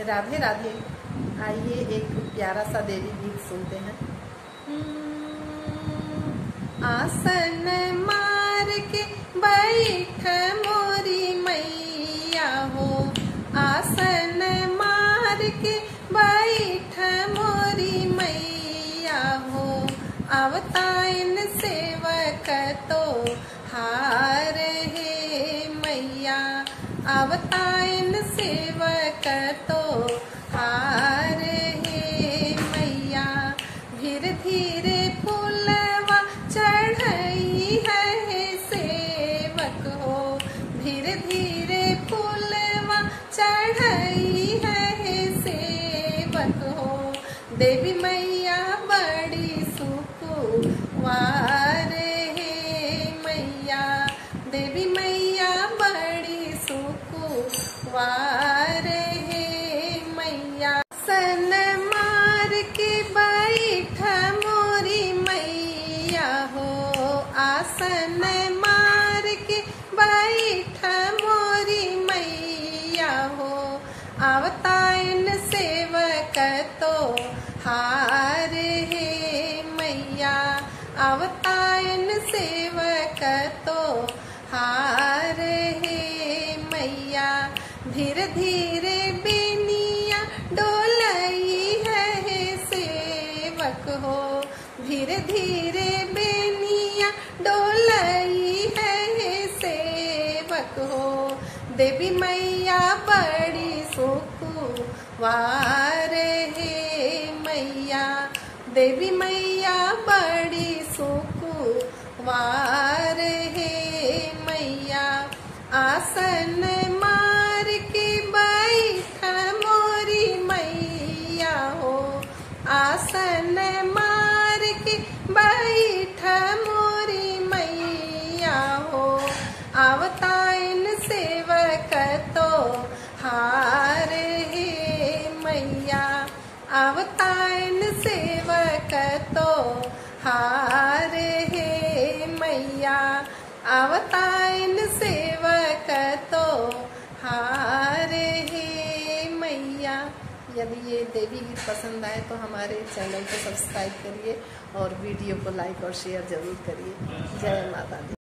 राधे राधे। आइए एक प्यारा सा देवी गीत सुनते हैं। आसन मार के बैठ मोरी मैया हो, आसन मार के बैठ मोरी मैया हो। अवताइन सेवक तो हार है मैया, अवताइन सेवक तो हार है मैया। धीरे धीरे फूलवा चढ़ई है सेवक हो, धीरे धीरे फूलवा चढ़ई है सेवक हो। देवी मैया बड़ी सुकुवार है मैया, देवी मैया बड़ी सुकुवार है मैया। सन मार के बैठ मोरी मैया हो, आसन मार के बैठ मोरी मैया हो। अवताइन सेवक तो हार है मैया, अवताइन सेवक तो हार है मैया। धीरे धीरे बेनिया डोलई है सेवक हो, धीरे धीरे बेनिया डोलई है सेवक हो। देवी मैया बड़ी सुकुवार है मैया, देवी मैया बड़ी सुकुवार है मैया। आसन मार के बैठ मोरी मैया हो, आसन मार के बैठ मोरी मैया हो। अवताइन सेवक तो हार है मैया, अवताइन सेवक तो हार है मैया, अवताइन सेवक तो हार है मैया। यदि ये देवी गीत पसंद आए तो हमारे चैनल को सब्सक्राइब करिए और वीडियो को लाइक और शेयर जरूर करिए। जय माता दी।